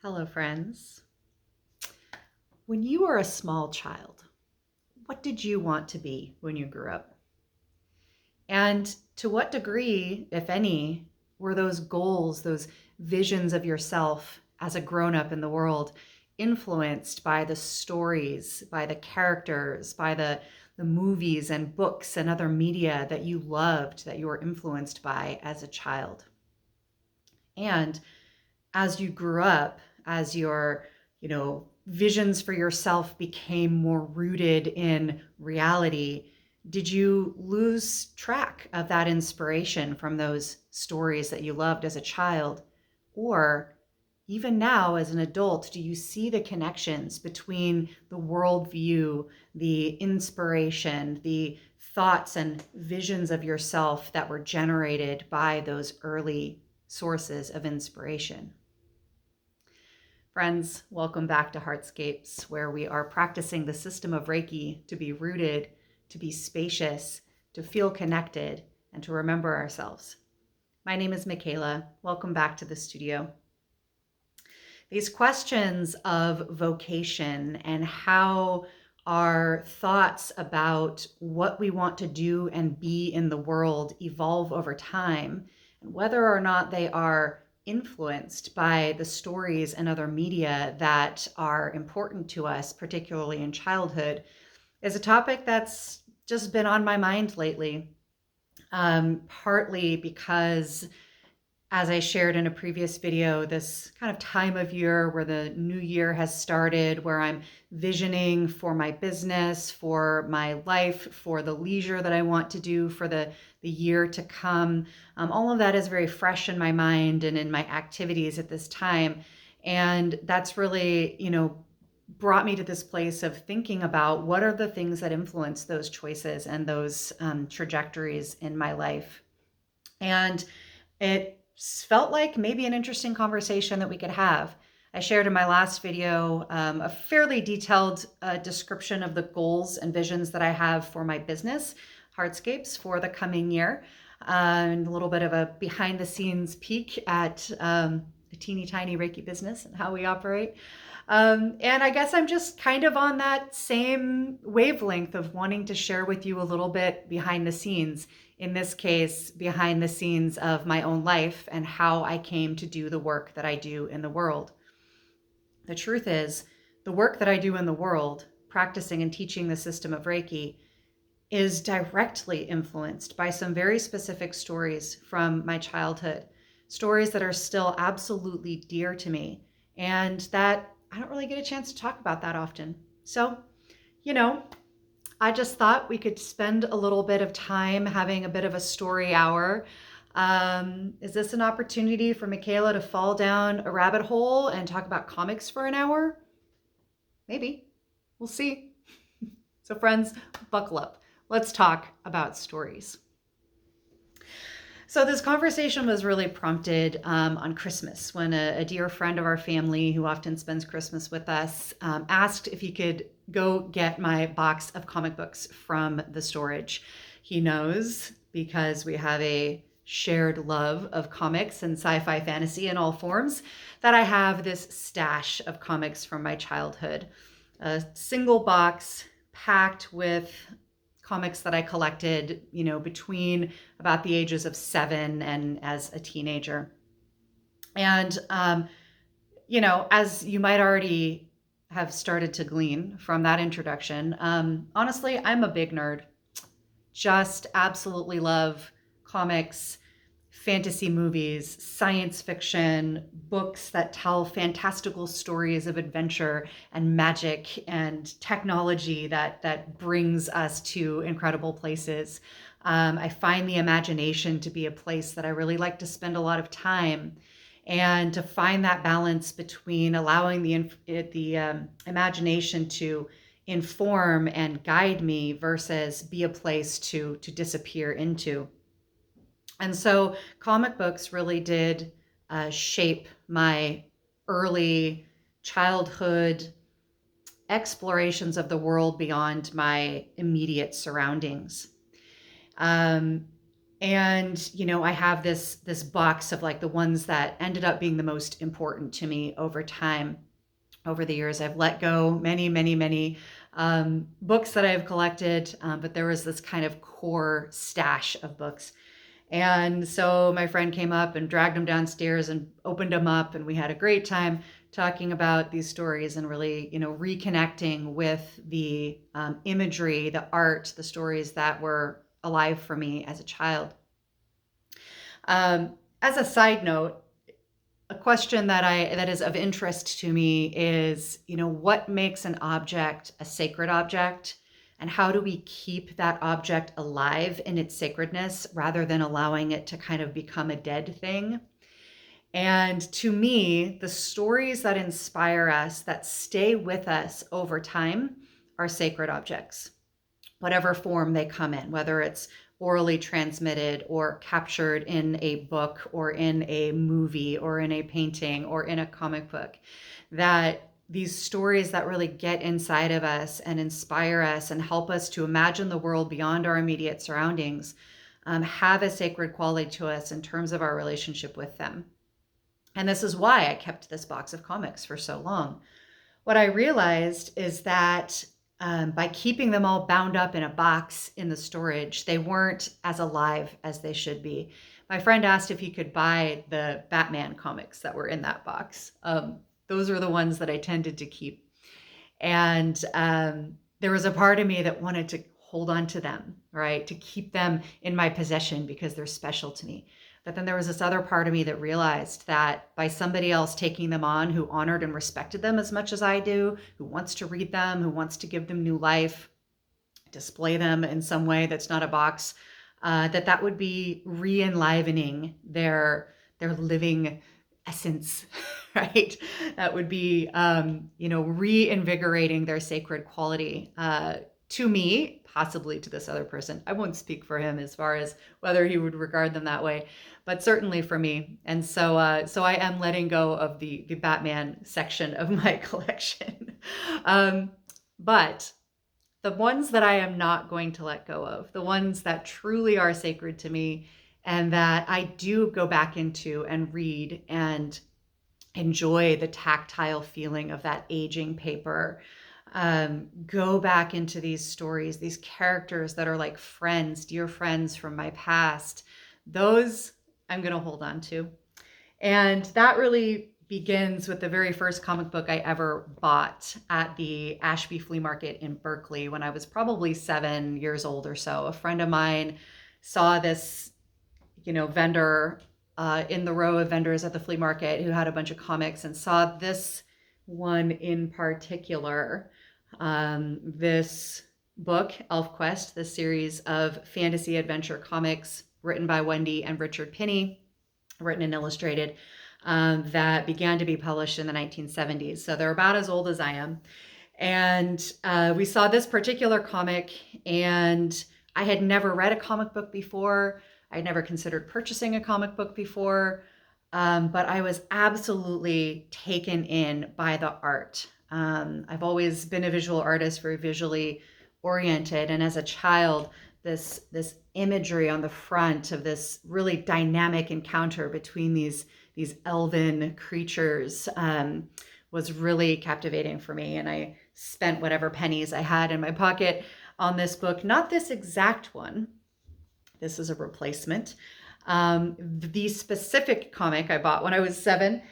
Hello, friends. When you were a small child, what did you want to be when you grew up? And to what degree, if any, were those goals, those visions of yourself as a grown up in the world influenced by the stories, by the characters, by the movies and books and other media that you loved, that you were influenced by as a child? And as you grew up, as your, visions for yourself became more rooted in reality, did you lose track of that inspiration from those stories that you loved as a child? Or even now as an adult, do you see the connections between the worldview, the inspiration, the thoughts and visions of yourself that were generated by those early sources of inspiration? Friends, welcome back to Heartscapes, where we are practicing the system of Reiki to be rooted, to be spacious, to feel connected, and to remember ourselves. My name is Michaela. Welcome back to the studio. These questions of vocation and how our thoughts about what we want to do and be in the world evolve over time, and whether or not they are influenced by the stories and other media that are important to us, particularly in childhood, is a topic that's just been on my mind lately. Partly because, as I shared in a previous video, this kind of time of year where the new year has started, where I'm visioning for my business, for my life, for the leisure that I want to do for the year to come. All of that is very fresh in my mind and in my activities at this time. And that's really, brought me to this place of thinking about what are the things that influence those choices and those trajectories in my life. And it felt like maybe an interesting conversation that we could have. I shared in my last video a fairly detailed description of the goals and visions that I have for my business, Heartscapes, for the coming year, and a little bit of a behind the scenes peek at a teeny tiny Reiki business and how we operate. And I guess I'm just kind of on that same wavelength of wanting to share with you a little bit behind the scenes. In this case, behind the scenes of my own life and how I came to do the work that I do in the world. The truth is, the work that I do in the world, practicing and teaching the system of Reiki, is directly influenced by some very specific stories from my childhood, stories that are still absolutely dear to me, and that I don't really get a chance to talk about that often. So, you know, I just thought we could spend a little bit of time having a bit of a story hour. Is this an opportunity for Michaela to fall down a rabbit hole and talk about comics for an hour? Maybe. We'll see. So, friends, buckle up. Let's talk about stories. So this conversation was really prompted on Christmas when a dear friend of our family who often spends Christmas with us asked if he could go get my box of comic books from the storage. He knows because we have a shared love of comics and sci-fi fantasy in all forms that I have this stash of comics from my childhood. A single box packed with comics that I collected, between about the ages of 7 and as a teenager. And, as you might already have started to glean from that introduction, honestly, I'm a big nerd. Just absolutely love comics, fantasy movies, science fiction, books that tell fantastical stories of adventure and magic and technology that brings us to incredible places. I find the imagination to be a place that I really like to spend a lot of time, and to find that balance between allowing the imagination to inform and guide me versus be a place to disappear into. And so comic books really did shape my early childhood explorations of the world beyond my immediate surroundings. Um, And, I have this box of like the ones that ended up being the most important to me over time. Over the years, I've let go many, many, many books that I've collected, but there was this kind of core stash of books. And so my friend came up and dragged them downstairs and opened them up, and we had a great time talking about these stories and really, reconnecting with the imagery, the art, the stories that were alive for me as a child. As a side note, a question that is of interest to me is, what makes an object a sacred object, and how do we keep that object alive in its sacredness rather than allowing it to kind of become a dead thing? And to me, the stories that inspire us, that stay with us over time, are sacred objects, whatever form they come in, whether it's orally transmitted or captured in a book or in a movie or in a painting or in a comic book. That these stories that really get inside of us and inspire us and help us to imagine the world beyond our immediate surroundings have a sacred quality to us in terms of our relationship with them. And this is why I kept this box of comics for so long. What I realized is that by keeping them all bound up in a box in the storage, they weren't as alive as they should be. My friend asked if he could buy the Batman comics that were in that box. Those are the ones that I tended to keep. And there was a part of me that wanted to hold on to them, right? To keep them in my possession because they're special to me. But then there was this other part of me that realized that by somebody else taking them on who honored and respected them as much as I do, who wants to read them, who wants to give them new life, display them in some way that's not a box, that would be re-enlivening their living essence, right? That would be, reinvigorating their sacred quality to me, possibly to this other person. I won't speak for him as far as whether he would regard them that way, but certainly for me. And so I am letting go of the Batman section of my collection. But the ones that I am not going to let go of, the ones that truly are sacred to me and that I do go back into and read and enjoy the tactile feeling of that aging paper, go back into these stories, these characters that are like friends, dear friends from my past, those I'm going to hold on to. And that really begins with the very first comic book I ever bought at the Ashby Flea Market in Berkeley when I was probably 7 years old or so. A friend of mine saw this, vendor in the row of vendors at the flea market who had a bunch of comics and saw this one in particular. This book, ElfQuest, the series of fantasy adventure comics written by Wendy and Richard Pinney, written and illustrated, that began to be published in the 1970s. So they're about as old as I am. And we saw this particular comic, and I had never read a comic book before. I'd never considered purchasing a comic book before, but I was absolutely taken in by the art. I've always been a visual artist, very visually oriented, and as a child, this imagery on the front of this really dynamic encounter between these elven creatures was really captivating for me, and I spent whatever pennies I had in my pocket on this book. Not this exact one. This is a replacement. The specific comic I bought when I was 7,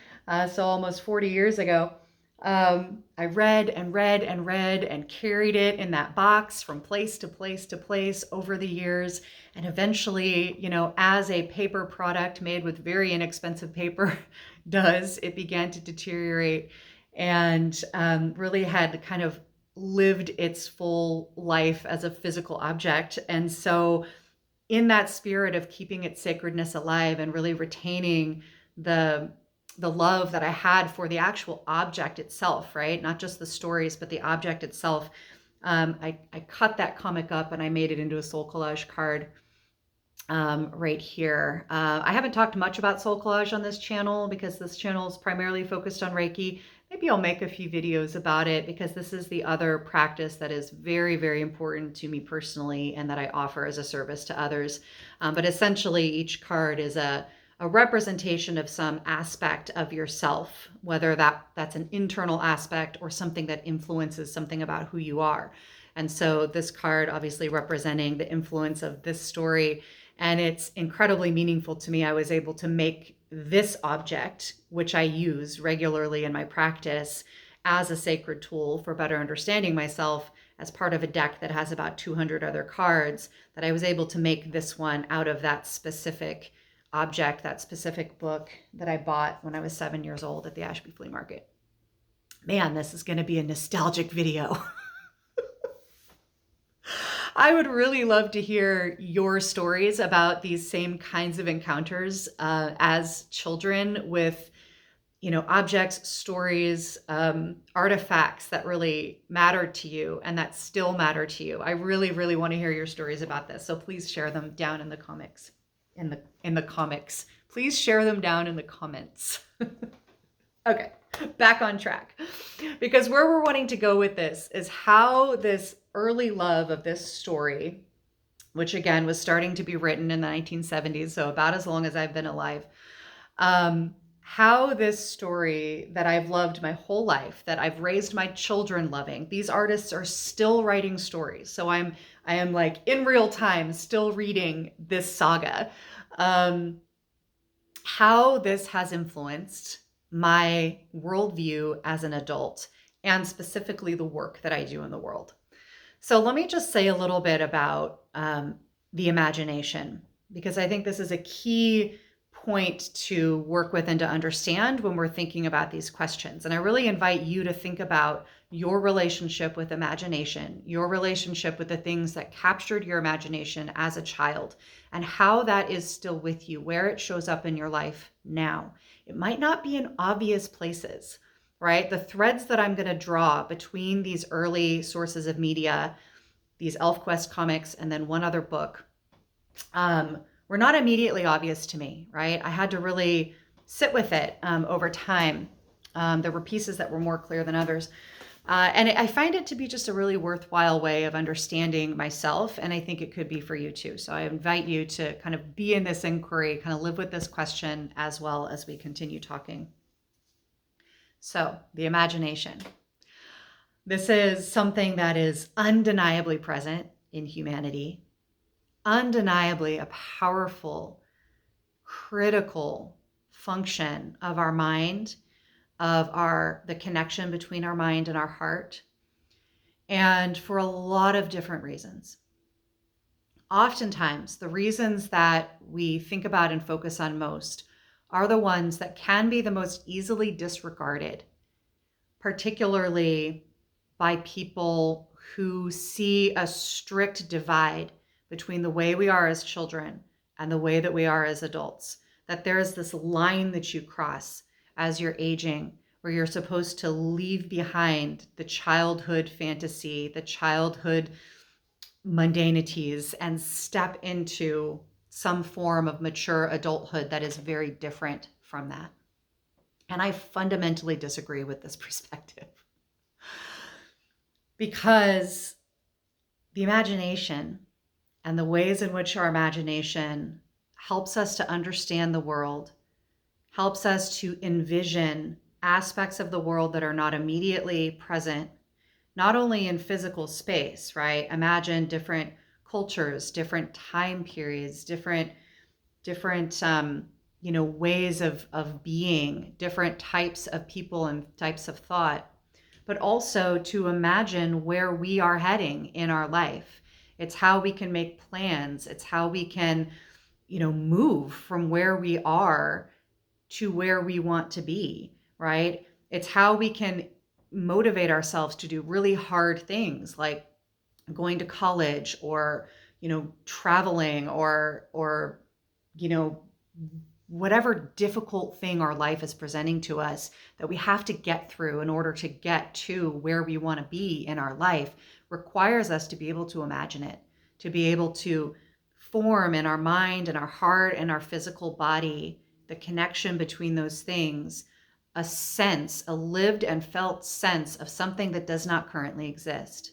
so almost 40 years ago. I read and read and read and carried it in that box from place to place to place over the years. And eventually, as a paper product made with very inexpensive paper does, it began to deteriorate and really had kind of lived its full life as a physical object. And so in that spirit of keeping its sacredness alive and really retaining the love that I had for the actual object itself, right? Not just the stories, but the object itself. I cut that comic up and I made it into a soul collage card. right here. I haven't talked much about soul collage on this channel because this channel is primarily focused on Reiki. Maybe I'll make a few videos about it because this is the other practice that is very, very important to me personally and that I offer as a service to others. But essentially each card is a representation of some aspect of yourself, whether that's an internal aspect or something that influences something about who you are. And so this card obviously representing the influence of this story, and it's incredibly meaningful to me. I was able to make this object, which I use regularly in my practice, as a sacred tool for better understanding myself as part of a deck that has about 200 other cards, that I was able to make this one out of that specific object, that specific book that I bought when I was 7 years old at the Ashby Flea Market. Man, this is going to be a nostalgic video. I would really love to hear your stories about these same kinds of encounters as children with, objects, stories, artifacts that really mattered to you and that still matter to you. I really, really want to hear your stories about this. So please share them down in the comics. In the comics. Please share them down in the comments. Okay, back on track. Because where we're wanting to go with this is how this early love of this story, which again was starting to be written in the 1970s, so about as long as I've been alive, how this story that I've loved my whole life, that I've raised my children loving, these artists are still writing stories. So I am like in real time still reading this saga. How this has influenced my worldview as an adult, and specifically the work that I do in the world. So let me just say a little bit about the imagination, because I think this is a key point to work with and to understand when we're thinking about these questions. And I really invite you to think about your relationship with imagination, your relationship with the things that captured your imagination as a child, and how that is still with you, where it shows up in your life now. It might not be in obvious places, right? The threads that I'm going to draw between these early sources of media, these ElfQuest comics, and then one other book, were not immediately obvious to me, right? I had to really sit with it over time. There were pieces that were more clear than others. And I find it to be just a really worthwhile way of understanding myself. And I think it could be for you too. So I invite you to kind of be in this inquiry, kind of live with this question as well as we continue talking. So the imagination. This is something that is undeniably present in humanity, undeniably a powerful, critical function of our mind, of the connection between our mind and our heart, and for a lot of different reasons. Oftentimes, the reasons that we think about and focus on most are the ones that can be the most easily disregarded, particularly by people who see a strict divide between the way we are as children and the way that we are as adults. That there is this line that you cross as you're aging, where you're supposed to leave behind the childhood fantasy, the childhood mundanities, and step into some form of mature adulthood that is very different from that. And I fundamentally disagree with this perspective. Because the imagination and the ways in which our imagination helps us to understand the world, helps us to envision aspects of the world that are not immediately present, not only in physical space, right? Imagine different cultures, different time periods, different ways of being, different types of people and types of thought, but also to imagine where we are heading in our life. It's how we can make plans. It's how we can, move from where we are to where we want to be, right? It's how we can motivate ourselves to do really hard things like going to college or, traveling or, whatever difficult thing our life is presenting to us that we have to get through in order to get to where we want to be in our life requires us to be able to imagine it, to be able to form in our mind and our heart and our physical body, the connection between those things, a sense, a lived and felt sense of something that does not currently exist.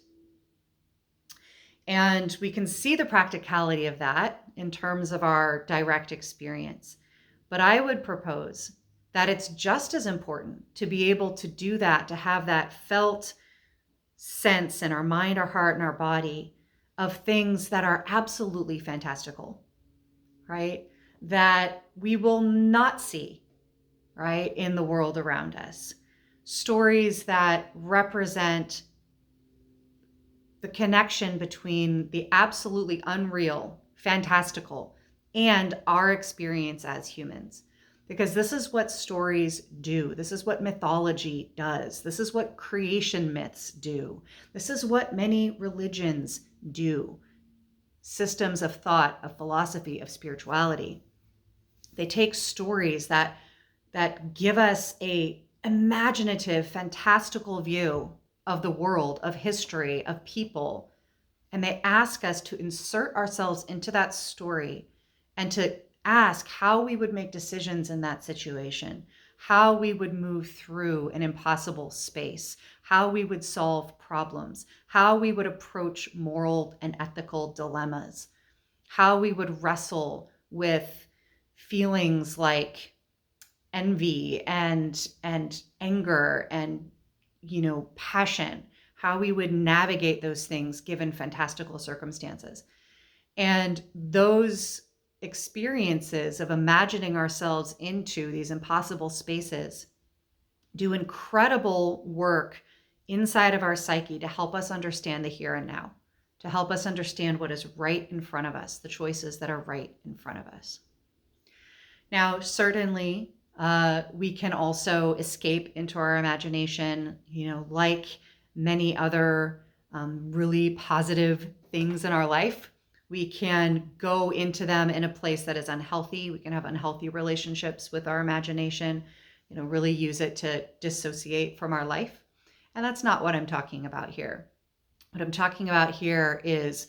And we can see the practicality of that in terms of our direct experience. But I would propose that it's just as important to be able to do that, to have that felt sense in our mind, our heart, and our body of things that are absolutely fantastical, right? That we will not see, right, in the world around us. Stories that represent the connection between the absolutely unreal, fantastical, and our experience as humans. Because this is what stories do. This is what mythology does. This is what creation myths do. This is what many religions do. Systems of thought, of philosophy, of spirituality. They take stories that give us a imaginative, fantastical view of the world, of history, of people, and they ask us to insert ourselves into that story and to ask how we would make decisions in that situation, how we would move through an impossible space, how we would solve problems, how we would approach moral and ethical dilemmas, how we would wrestle with feelings like envy and anger and passion, how we would navigate those things given fantastical circumstances. And those experiences of imagining ourselves into these impossible spaces do incredible work inside of our psyche to help us understand the here and now, to help us understand what is right in front of us, the choices that are right in front of us. Now, certainly, we can also escape into our imagination, like many other really positive things in our life. We can go into them in a place that is unhealthy. We can have unhealthy relationships with our imagination, really use it to dissociate from our life. And that's not what I'm talking about here. What I'm talking about here is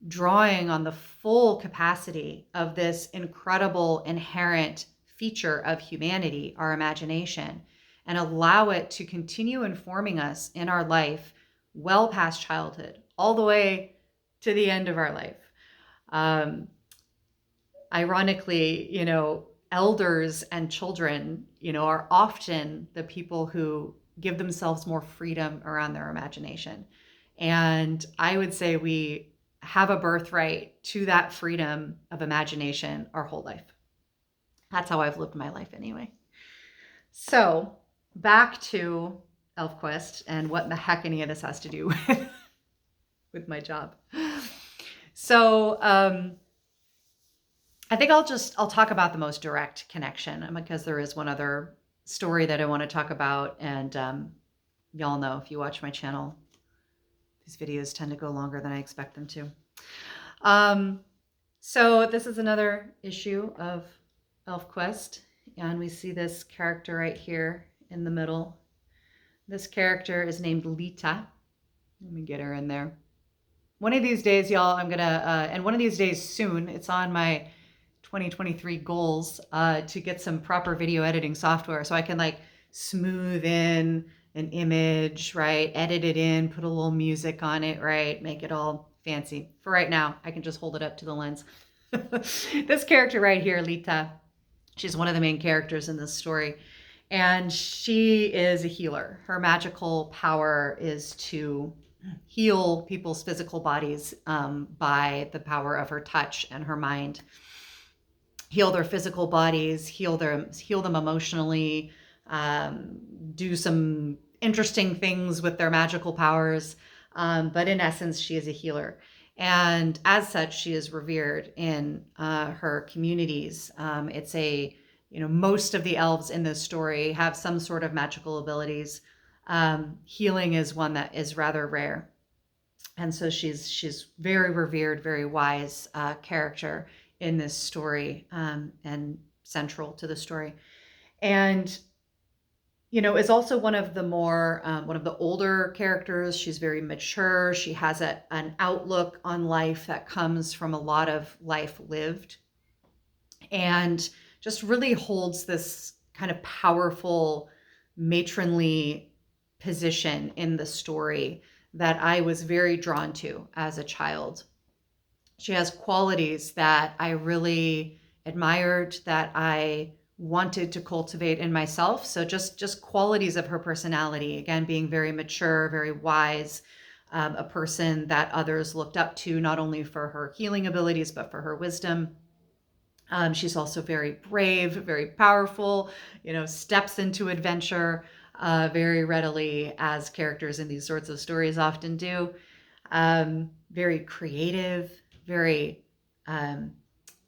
drawing on the full capacity of this incredible inherent feature of humanity, our imagination, and allow it to continue informing us in our life well past childhood, all the way to the end of our life. Ironically, elders and children, are often the people who give themselves more freedom around their imagination. And I would say we have a birthright to that freedom of imagination our whole life. That's how I've lived my life anyway. So back to ElfQuest and what the heck any of this has to do with my job. So I think I'll talk about the most direct connection, because there is one other story that I want to talk about. And y'all know, if you watch my channel, these videos tend to go longer than I expect them to. So this is another issue of ElfQuest, and we see this character right here in the middle. This character is named Lita. Let me get her in there. One of these days, y'all, I'm gonna, and one of these days soon, it's on my 2023 goals to get some proper video editing software so I can smooth in an image, right? Edit it in, put a little music on it, right? Make it all fancy. For right now, I can just hold it up to the lens. This character right here, Lita, she's one of the main characters in this story. And she is a healer. Her magical power is to heal people's physical bodies by the power of her touch and her mind. Heal their physical bodies, heal them emotionally, do some interesting things with their magical powers. But in essence, she is a healer. And as such, she is revered in her communities. Most of the elves in this story have some sort of magical abilities. Healing is one that is rather rare. And so she's very revered, very wise character in this story, and central to the story. And, is also one of the older characters. She's very mature. She has an outlook on life that comes from a lot of life lived, and just really holds this kind of powerful matronly position in the story that I was very drawn to as a child. She has qualities that I really admired, that I wanted to cultivate in myself. So just qualities of her personality, again, being very mature, very wise, a person that others looked up to, not only for her healing abilities, but for her wisdom. She's also very brave, very powerful, steps into adventure very readily, as characters in these sorts of stories often do. Very creative, very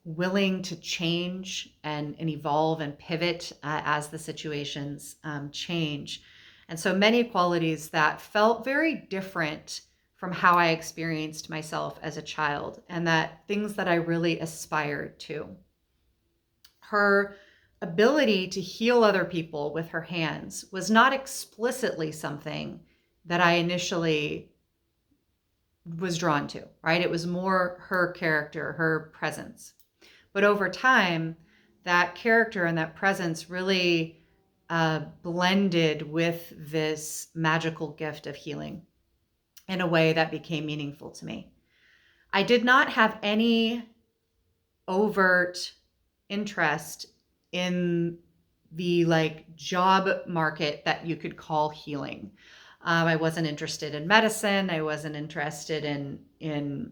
willing to change and evolve and pivot as the situations change. And so many qualities that felt very different from how I experienced myself as a child, and that things that I really aspired to. Her ability to heal other people with her hands was not explicitly something that I initially was drawn to, right? It was more her character, her presence. But over time, that character and that presence really blended with this magical gift of healing in a way that became meaningful to me. I did not have any overt interest in the job market that you could call healing. I wasn't interested in medicine. I wasn't interested in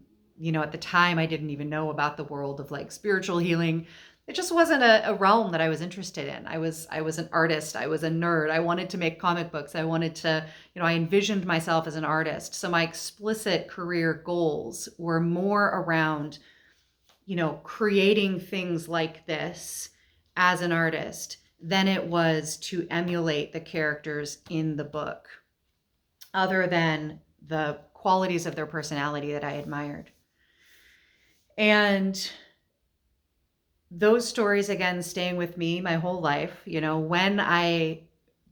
at the time, I didn't even know about the world of spiritual healing. It just wasn't a realm that I was interested in. I was an artist. I was a nerd. I wanted to make comic books. I wanted to, I envisioned myself as an artist. So my explicit career goals were more around, creating things like this as an artist than it was to emulate the characters in the book, other than the qualities of their personality that I admired. And those stories, again, staying with me my whole life, when I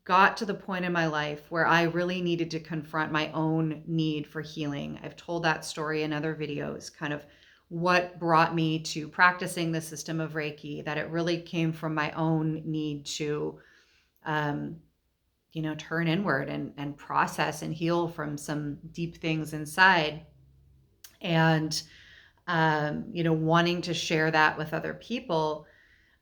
got to the point in my life where I really needed to confront my own need for healing. I've told that story in other videos, kind of what brought me to practicing the system of Reiki, that it really came from my own need to, turn inward and process and heal from some deep things inside. And, wanting to share that with other people.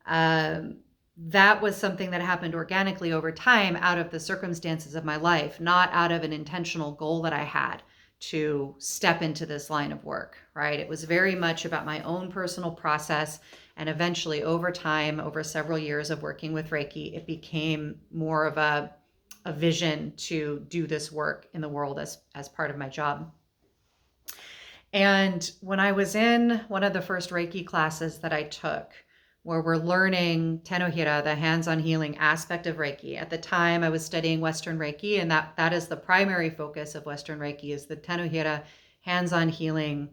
That was something that happened organically over time out of the circumstances of my life, not out of an intentional goal that I had to step into this line of work, right? It was very much about my own personal process. And eventually, over time, over several years of working with Reiki, it became more of a vision to do this work in the world as part of my job. And when I was in one of the first Reiki classes that I took, where we're learning Tenohira, the hands-on healing aspect of Reiki. At the time, I was studying Western Reiki, and that is the primary focus of Western Reiki, is the Tenohira, hands-on healing.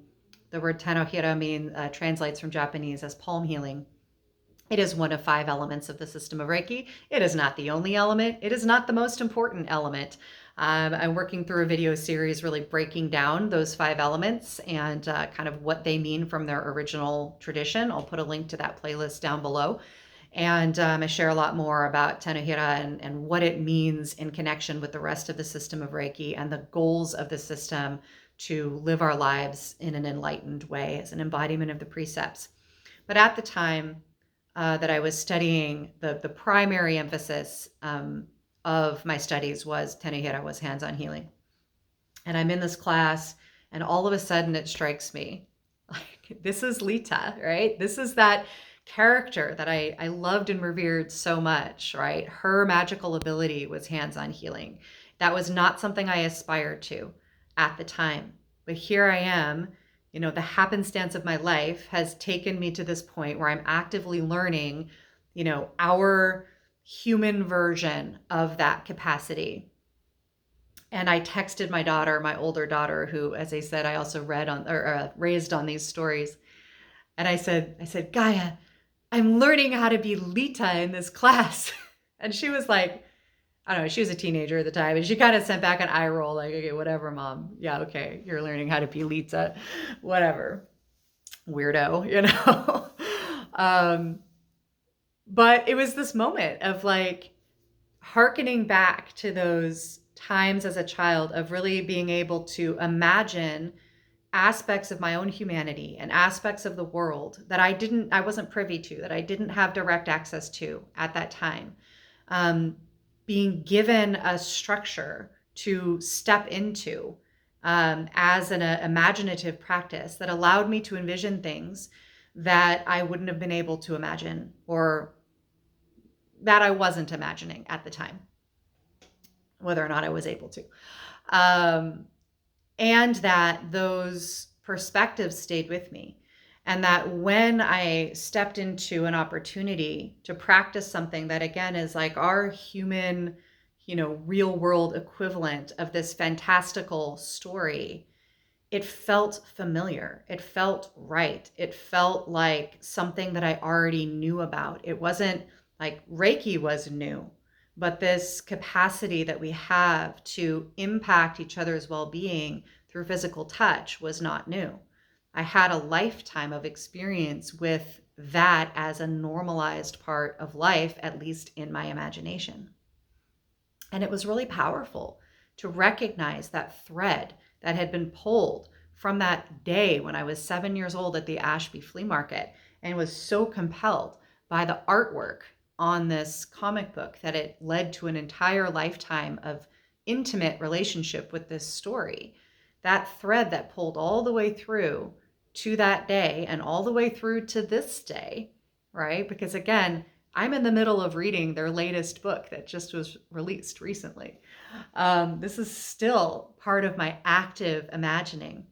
The word Tenohira translates from Japanese as palm healing. It is one of 5 elements of the system of Reiki. It is not the only element. It is not the most important element. I'm working through a video series really breaking down those 5 elements and kind of what they mean from their original tradition. I'll put a link to that playlist down below. And I share a lot more about Tenohira and what it means in connection with the rest of the system of Reiki and the goals of the system to live our lives in an enlightened way as an embodiment of the precepts. But at the time that I was studying, the primary emphasis of my studies was Tenohira, was hands-on healing. And I'm in this class, and all of a sudden it strikes me, like, this is Lita, right? This is that character that I loved and revered so much, right? Her magical ability was hands-on healing. That was not something I aspired to at the time. But here I am, the happenstance of my life has taken me to this point where I'm actively learning, our human version of that capacity. And I texted my daughter, my older daughter, who, as I said, I also raised on these stories. And I said, Gaia, I'm learning how to be Lita in this class. And she was like, I don't know, she was a teenager at the time, and she kind of sent back an eye roll, like, okay, whatever, mom. Yeah, okay, you're learning how to be Lita, whatever, weirdo, you know? But it was this moment of like hearkening back to those times as a child of really being able to imagine aspects of my own humanity and aspects of the world that I wasn't privy to, that I didn't have direct access to at that time. Being given a structure to step into as an imaginative practice that allowed me to envision things that I wouldn't have been able to imagine, or that I wasn't imagining at the time, whether or not I was able to. And that those perspectives stayed with me. And that when I stepped into an opportunity to practice something that, again, is like our human, real world equivalent of this fantastical story, it felt familiar. It felt right. It felt like something that I already knew about. It wasn't like Reiki was new, but this capacity that we have to impact each other's well-being through physical touch was not new. I had a lifetime of experience with that as a normalized part of life, at least in my imagination. And it was really powerful to recognize that thread that had been pulled from that day when I was 7 years old at the Ashby Flea Market, and was so compelled by the artwork on this comic book that it led to an entire lifetime of intimate relationship with this story. That thread that pulled all the way through to that day and all the way through to this day, right? Because again, I'm in the middle of reading their latest book that just was released recently. This is still part of my active imagining.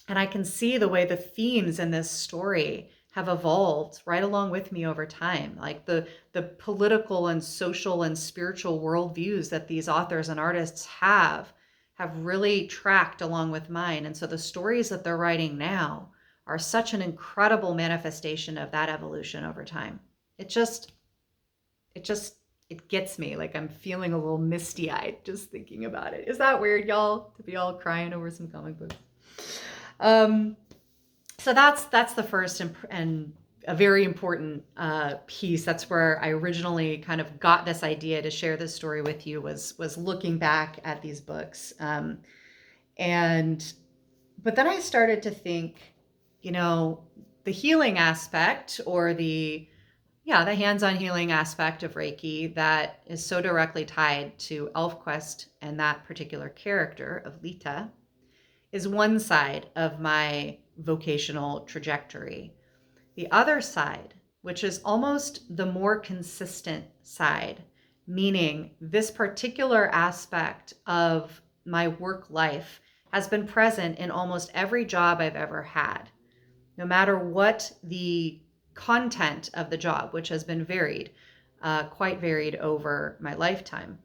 And I can see the way the themes in this story have evolved right along with me over time. Like the political and social and spiritual worldviews that these authors and artists have really tracked along with mine. And so the stories that they're writing now are such an incredible manifestation of that evolution over time. It gets me. Like I'm feeling a little misty-eyed just thinking about it. Is that weird, y'all, to be all crying over some comic books? So that's the first and a very important piece. That's where I originally kind of got this idea to share this story with you, was looking back at these books. But then I started to think, the healing aspect, or the hands-on healing aspect of Reiki that is so directly tied to ElfQuest and that particular character of Lita is one side of my vocational trajectory. The other side, which is almost the more consistent side, meaning this particular aspect of my work life has been present in almost every job I've ever had, no matter what the content of the job, which has been quite varied over my lifetime.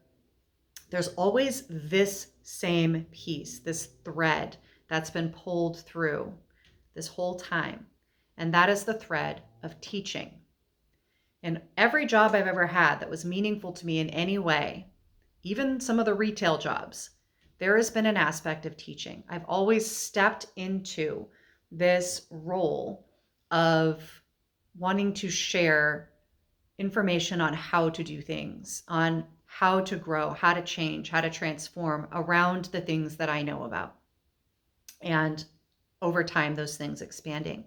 There's always this same piece, this thread that's been pulled through this whole time. And that is the thread of teaching. In every job I've ever had that was meaningful to me in any way, even some of the retail jobs, there has been an aspect of teaching. I've always stepped into this role of wanting to share information on how to do things, on how to grow, how to change, how to transform around the things that I know about. And over time, those things expanding.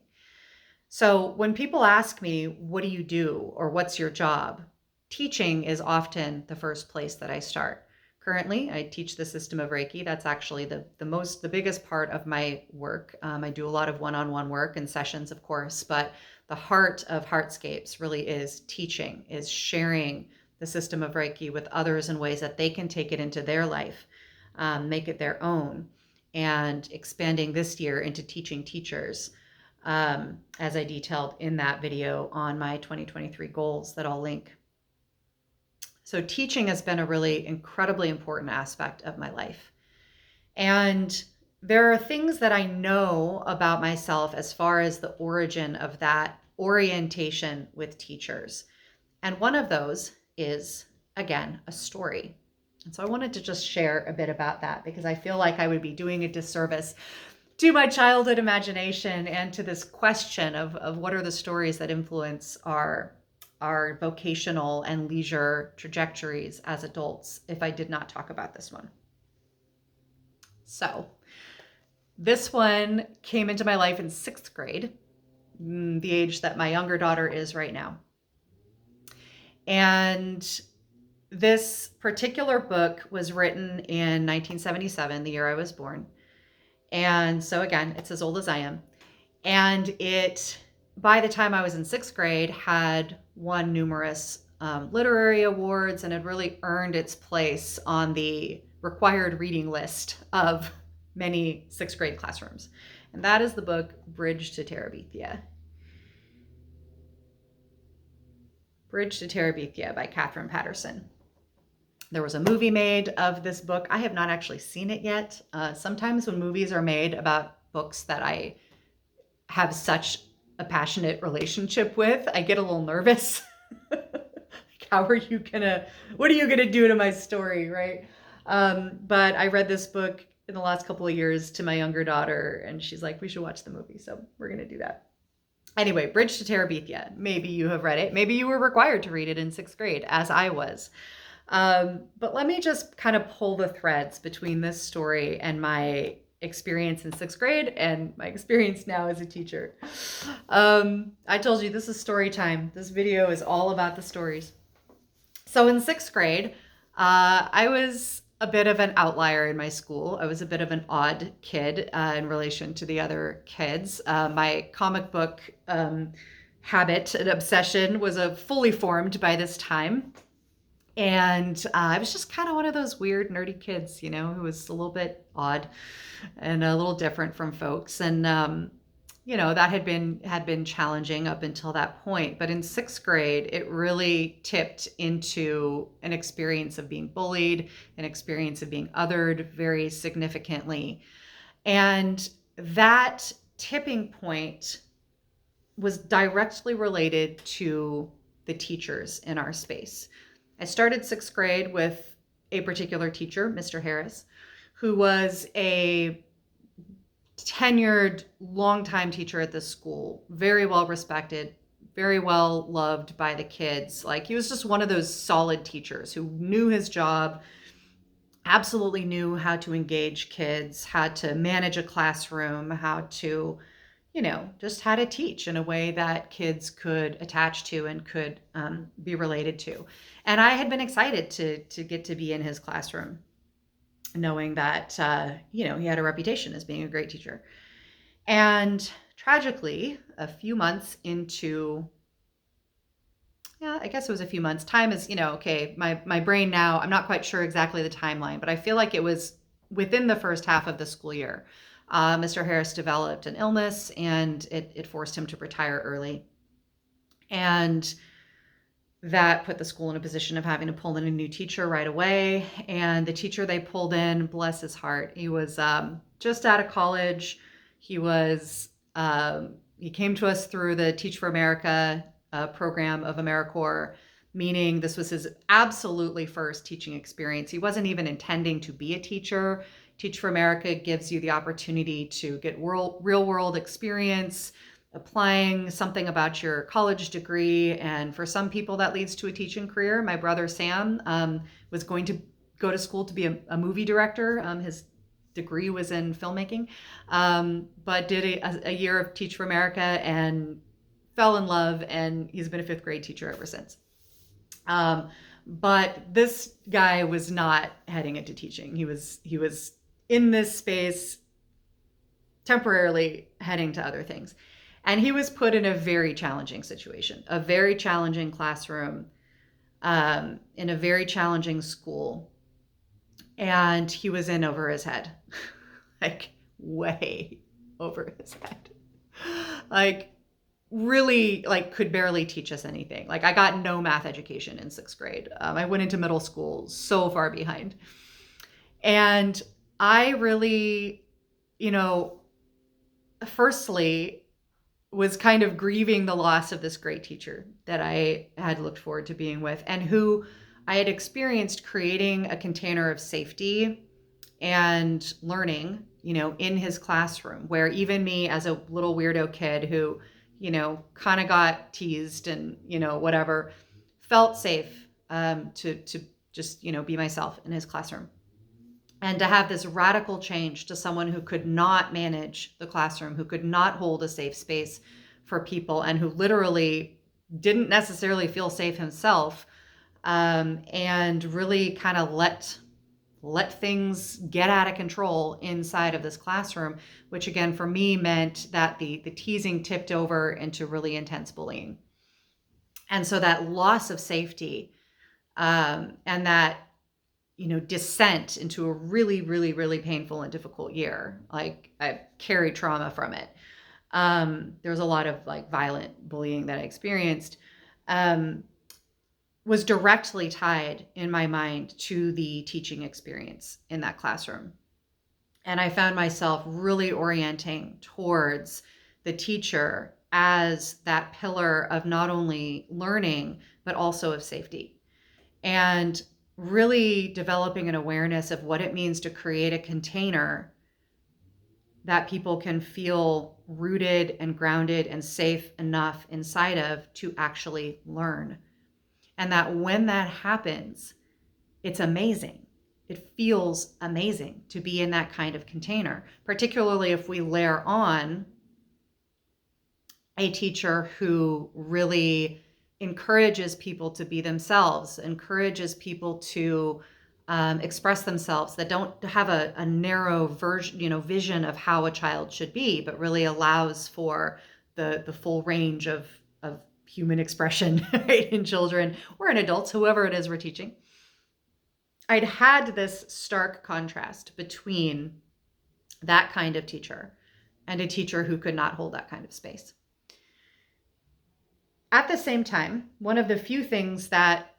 So when people ask me, what do you do, or what's your job? Teaching is often the first place that I start. Currently, I teach the system of Reiki. That's actually the biggest part of my work. I do a lot of one-on-one work and sessions, of course, but the heart of Heartscapes really is teaching, is sharing the system of Reiki with others in ways that they can take it into their life, make it their own, and expanding this year into teaching teachers, as I detailed in that video on my 2023 goals that I'll link. So teaching has been a really incredibly important aspect of my life. And there are things that I know about myself as far as the origin of that orientation with teachers. And one of those is, again, a story. And so I wanted to just share a bit about that because I feel like I would be doing a disservice to my childhood imagination and to this question of what are the stories that influence our vocational and leisure trajectories as adults if I did not talk about this one. So this one came into my life in 6th grade, the age that my younger daughter is right now. And this particular book was written in 1977, the year I was born. And so again, it's as old as I am. And it, by the time I was in 6th grade, had won numerous literary awards and had really earned its place on the required reading list of many 6th grade classrooms. And that is the book Bridge to Terabithia. Bridge to Terabithia by Katherine Paterson. There was a movie made of this book. I have not actually seen it yet. Sometimes when movies are made about books that I have such a passionate relationship with, I get a little nervous. What are you gonna do to my story, right? But I read this book in the last couple of years to my younger daughter, and she's like, we should watch the movie, so we're gonna do that. Anyway, Bridge to Terabithia. Maybe you have read it. Maybe you were required to read it in 6th grade, as I was. But let me just kind of pull the threads between this story and my experience in 6th grade and my experience now as a teacher. I told you this is story time. This video is all about the stories. So in 6th grade, I was a bit of an outlier in my school. I was a bit of an odd kid in relation to the other kids. My comic book habit and obsession was fully formed by this time. And I was just kind of one of those weird, nerdy kids, who was a little bit odd and a little different from folks. And, that had been challenging up until that point. But in 6th grade, it really tipped into an experience of being bullied, an experience of being othered very significantly. And that tipping point was directly related to the teachers in our space. I started 6th grade with a particular teacher, Mr. Harris, who was a tenured, longtime teacher at this school, very well respected, very well loved by the kids. Like, he was just one of those solid teachers who knew his job, absolutely knew how to engage kids, how to manage a classroom, how to, just how to teach in a way that kids could attach to and could be related to. And I had been excited to get to be in his classroom, knowing that, he had a reputation as being a great teacher. And tragically, a few months into, I guess it was a few months. Time is, okay, my brain now, I'm not quite sure exactly the timeline, but I feel like it was within the first half of the school year. Mr. Harris developed an illness, and it forced him to retire early. And that put the school in a position of having to pull in a new teacher right away. And the teacher they pulled in, bless his heart, he was just out of college. He came to us through the Teach for America program of AmeriCorps, meaning this was his absolutely first teaching experience. He wasn't even intending to be a teacher. Teach for America gives you the opportunity to get real world experience, applying something about your college degree. And for some people that leads to a teaching career. My brother Sam was going to go to school to be a movie director. His degree was in filmmaking, but did a year of Teach for America and fell in love, and he's been a 5th grade teacher ever since. But this guy was not heading into teaching. He was in this space temporarily heading to other things. And he was put in a very challenging situation, a very challenging classroom, in a very challenging school. And he was in over his head, like way over his head. Like, really, could barely teach us anything. Like, I got no math education in 6th grade. I went into middle school so far behind. And I really, firstly, was kind of grieving the loss of this great teacher that I had looked forward to being with, and who I had experienced creating a container of safety and learning, in his classroom, where even me as a little weirdo kid who, kind of got teased and, whatever, felt safe to just, be myself in his classroom. And to have this radical change to someone who could not manage the classroom, who could not hold a safe space for people, and who literally didn't necessarily feel safe himself, and really kind of let things get out of control inside of this classroom, which again for me meant that the teasing tipped over into really intense bullying. And so that loss of safety, and that descent into a really, really, really painful and difficult year. Like, I carried trauma from it. There was a lot of violent bullying that I experienced, was directly tied in my mind to the teaching experience in that classroom. And I found myself really orienting towards the teacher as that pillar of not only learning, but also of safety. And really developing an awareness of what it means to create a container that people can feel rooted and grounded and safe enough inside of to actually learn. And that when that happens, it's amazing. It feels amazing to be in that kind of container, particularly if we layer on a teacher who really encourages people to be themselves, encourages people to express themselves, that don't have a narrow vision of how a child should be, but really allows for the full range of human expression, right, in children or in adults, whoever it is we're teaching. I'd had this stark contrast between that kind of teacher and a teacher who could not hold that kind of space. At the same time, one of the few things that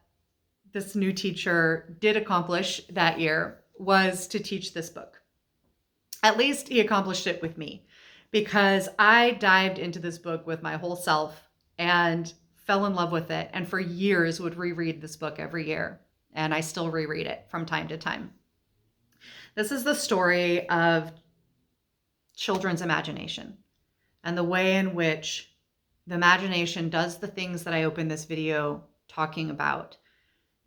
this new teacher did accomplish that year was to teach this book. At least he accomplished it with me, because I dived into this book with my whole self and fell in love with it, and for years would reread this book every year, and I still reread it from time to time. This is the story of children's imagination and the way in which the imagination does the things that I opened this video talking about,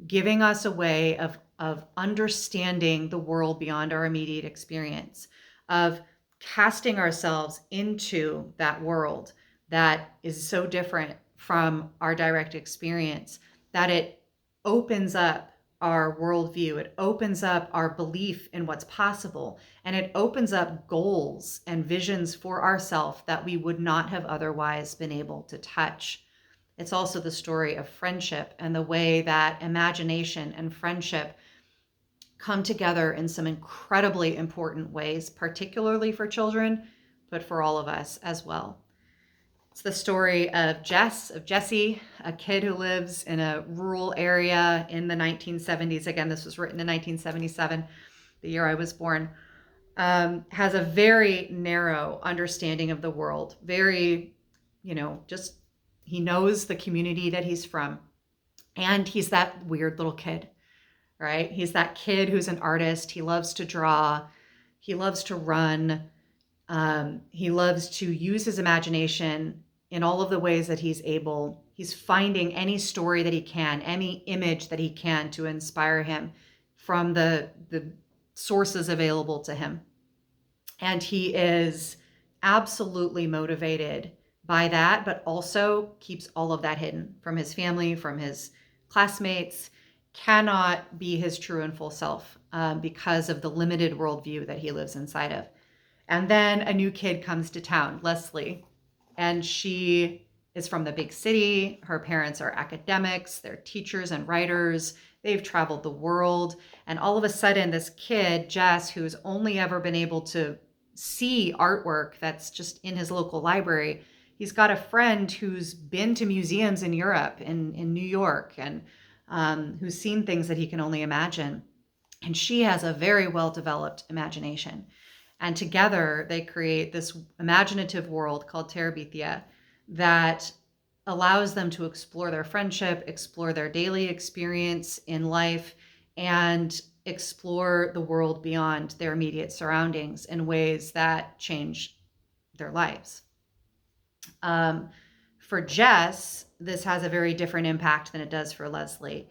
giving us a way of understanding the world beyond our immediate experience, of casting ourselves into that world that is so different from our direct experience, that it opens up our worldview, it opens up our belief in what's possible, and it opens up goals and visions for ourselves that we would not have otherwise been able to touch. It's also the story of friendship and the way that imagination and friendship come together in some incredibly important ways, particularly for children, but for all of us as well. It's the story of Jesse, a kid who lives in a rural area in the 1970s. Again, this was written in 1977, the year I was born. Has a very narrow understanding of the world. Very, just he knows the community that he's from. And he's that weird little kid, right? He's that kid who's an artist. He loves to draw. He loves to run. He loves to use his imagination in all of the ways that he's able. He's finding any story that he can, any image that he can to inspire him from the sources available to him. And he is absolutely motivated by that, but also keeps all of that hidden from his family, from his classmates, cannot be his true and full self because of the limited worldview that he lives inside of. And then a new kid comes to town, Leslie, and she is from the big city. Her parents are academics, they're teachers and writers. They've traveled the world. And all of a sudden, this kid, Jess, who's only ever been able to see artwork that's just in his local library, he's got a friend who's been to museums in Europe, in New York, and who's seen things that he can only imagine. And she has a very well-developed imagination. And together they create this imaginative world called Terabithia that allows them to explore their friendship, explore their daily experience in life, and explore the world beyond their immediate surroundings in ways that change their lives. For Jess, this has a very different impact than it does for Leslie.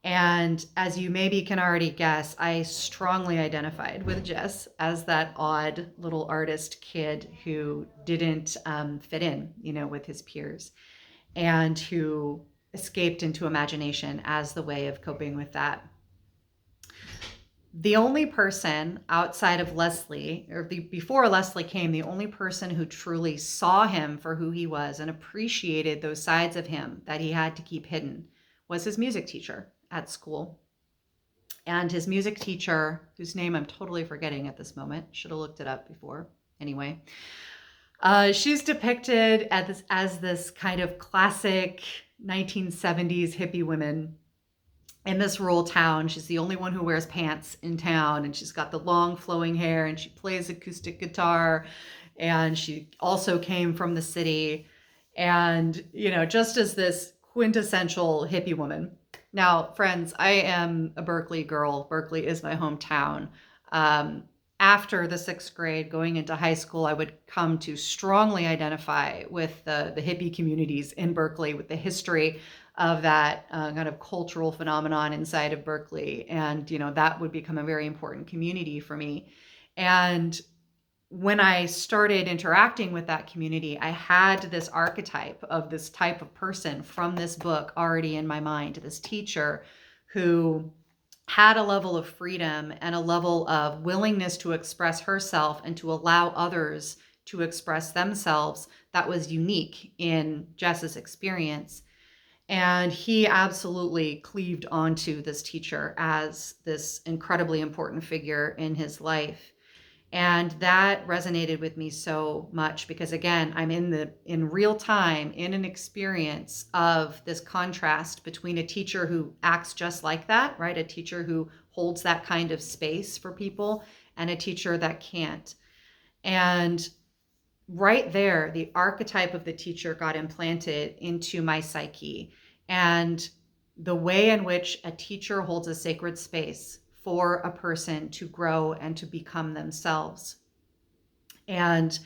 And as you maybe can already guess, I strongly identified with Jess as that odd little artist kid who didn't fit in, with his peers, and who escaped into imagination as the way of coping with that. The only person outside of Leslie, or before Leslie came, the only person who truly saw him for who he was and appreciated those sides of him that he had to keep hidden was his music teacher at school. And his music teacher, whose name I'm totally forgetting at this moment, should have looked it up before. Anyway, she's depicted as this kind of classic 1970s hippie woman in this rural town. She's the only one who wears pants in town, and she's got the long flowing hair, and she plays acoustic guitar, and she also came from the city, and just as this quintessential hippie woman. Now, friends, I am a Berkeley girl. Berkeley is my hometown. After the 6th grade, going into high school, I would come to strongly identify with the hippie communities in Berkeley, with the history of that kind of cultural phenomenon inside of Berkeley. And, that would become a very important community for me. And when I started interacting with that community, I had this archetype of this type of person from this book already in my mind, this teacher who had a level of freedom and a level of willingness to express herself and to allow others to express themselves that was unique in Jess's experience. And he absolutely cleaved onto this teacher as this incredibly important figure in his life. And that resonated with me so much because, again, I'm in real time in an experience of this contrast between a teacher who acts just like that, right? A teacher who holds that kind of space for people, and a teacher that can't. And right there, the archetype of the teacher got implanted into my psyche. And the way in which a teacher holds a sacred space for a person to grow and to become themselves. And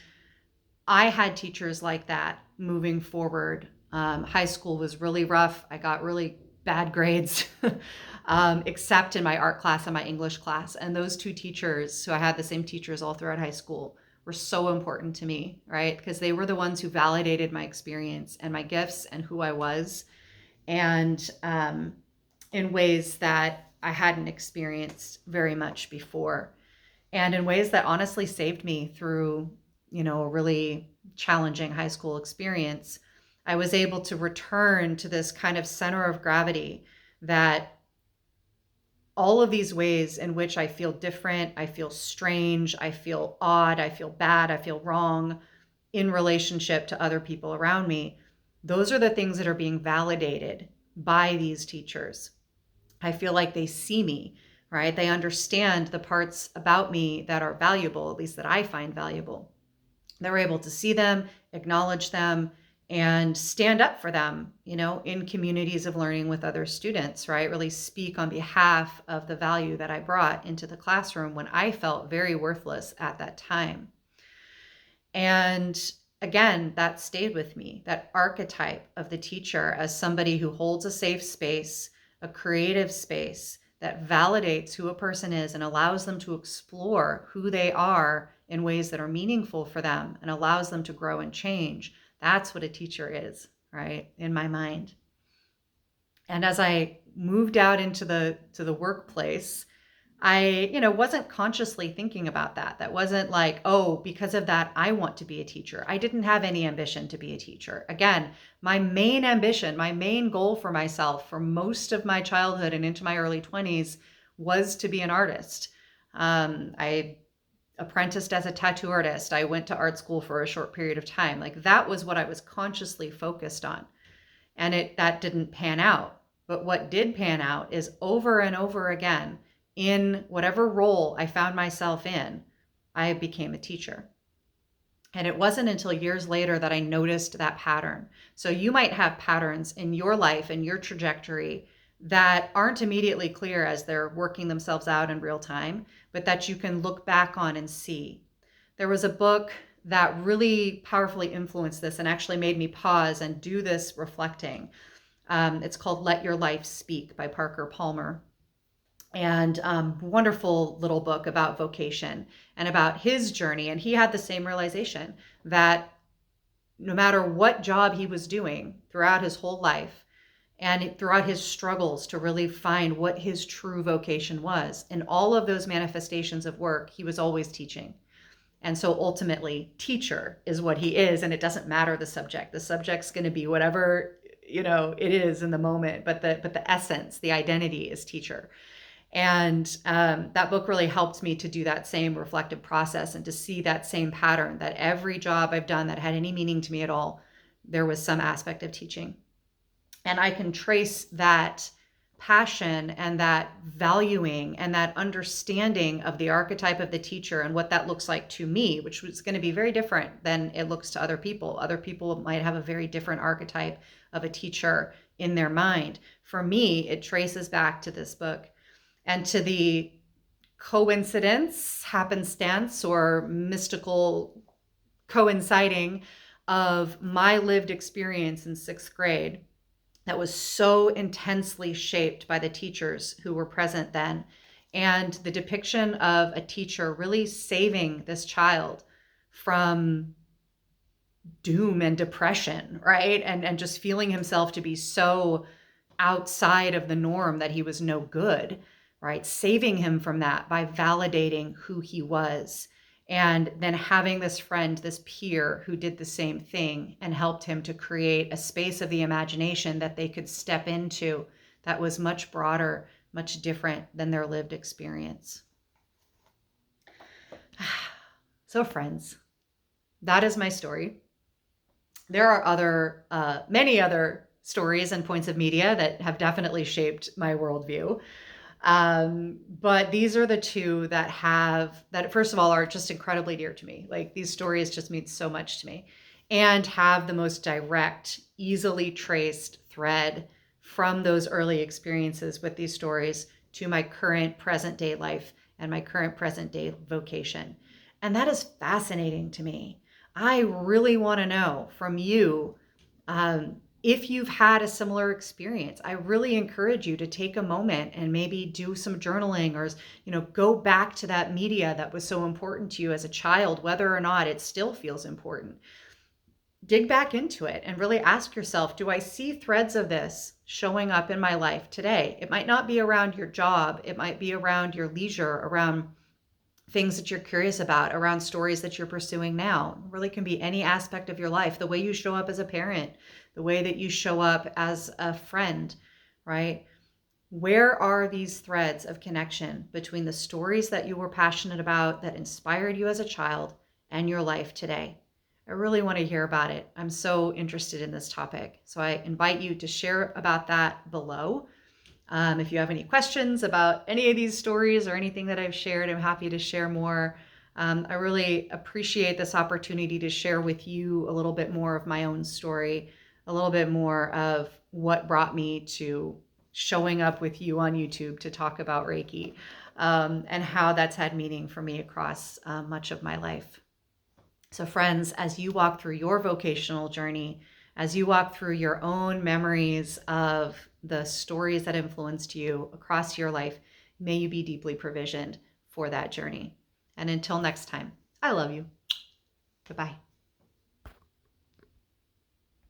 I had teachers like that moving forward. High school was really rough. I got really bad grades, except in my art class and my English class. And those two teachers, so I had the same teachers all throughout high school, were so important to me, right? Because they were the ones who validated my experience and my gifts and who I was. And in ways that I hadn't experienced very much before, and in ways that honestly saved me through, a really challenging high school experience. I was able to return to this kind of center of gravity that all of these ways in which I feel different, I feel strange, I feel odd, I feel bad, I feel wrong in relationship to other people around me, those are the things that are being validated by these teachers. I feel like they see me, right? They understand the parts about me that are valuable, at least that I find valuable. They're able to see them, acknowledge them, and stand up for them, in communities of learning with other students, right? Really speak on behalf of the value that I brought into the classroom when I felt very worthless at that time. And again, that stayed with me, that archetype of the teacher as somebody who holds a safe space, a creative space that validates who a person is and allows them to explore who they are in ways that are meaningful for them and allows them to grow and change. That's what a teacher is, right? In my mind. And as I moved out into the workplace, I, wasn't consciously thinking about that. That wasn't like, oh, because of that, I want to be a teacher. I didn't have any ambition to be a teacher. Again, my main ambition, my main goal for myself for most of my childhood and into my early 20s was to be an artist. I apprenticed as a tattoo artist. I went to art school for a short period of time. Like that was what I was consciously focused on. And that didn't pan out. But what did pan out is over and over again, in whatever role I found myself in, I became a teacher. And it wasn't until years later that I noticed that pattern. So you might have patterns in your life and your trajectory that aren't immediately clear as they're working themselves out in real time, but that you can look back on and see. There was a book that really powerfully influenced this and actually made me pause and do this reflecting. It's called Let Your Life Speak by Parker Palmer. And wonderful little book about vocation and about his journey. And he had the same realization that no matter what job he was doing throughout his whole life and throughout his struggles to really find what his true vocation was, in all of those manifestations of work, he was always teaching. And so ultimately, teacher is what he is, and it doesn't matter the subject. The subject's going to be whatever, it is in the moment, but the essence, the identity is teacher. And that book really helped me to do that same reflective process and to see that same pattern, that every job I've done that had any meaning to me at all, there was some aspect of teaching. And I can trace that passion and that valuing and that understanding of the archetype of the teacher and what that looks like to me, which was going to be very different than it looks to other people. Other people might have a very different archetype of a teacher in their mind. For me, it traces back to this book and to the coincidence, happenstance, or mystical coinciding of my lived experience in 6th grade that was so intensely shaped by the teachers who were present then, and the depiction of a teacher really saving this child from doom and depression, right? And just feeling himself to be so outside of the norm that he was no good, right? Saving him from that by validating who he was. And then having this friend, this peer who did the same thing and helped him to create a space of the imagination that they could step into that was much broader, much different than their lived experience. So friends, that is my story. There are many other stories and points of media that have definitely shaped my worldview. But these are the two that first of all are just incredibly dear to me. Like, these stories just mean so much to me and have the most direct, easily traced thread from those early experiences with these stories to my current present day life and my current present day vocation. And that is fascinating to me. I really want to know from you, if you've had a similar experience. I really encourage you to take a moment and maybe do some journaling or, go back to that media that was so important to you as a child, whether or not it still feels important. Dig back into it and really ask yourself, do I see threads of this showing up in my life today? It might not be around your job. It might be around your leisure, around things that you're curious about, around stories that you're pursuing now. It really can be any aspect of your life, the way you show up as a parent, the way that you show up as a friend, right? Where are these threads of connection between the stories that you were passionate about, that inspired you as a child, and your life today? I really want to hear about it. I'm so interested in this topic. So I invite you to share about that below. If you have any questions about any of these stories or anything that I've shared, I'm happy to share more. I really appreciate this opportunity to share with you a little bit more of my own story, a little bit more of what brought me to showing up with you on YouTube to talk about Reiki, and how that's had meaning for me across much of my life. So friends, as you walk through your vocational journey, as you walk through your own memories of the stories that influenced you across your life, may you be deeply provisioned for that journey. And until next time, I love you. Goodbye.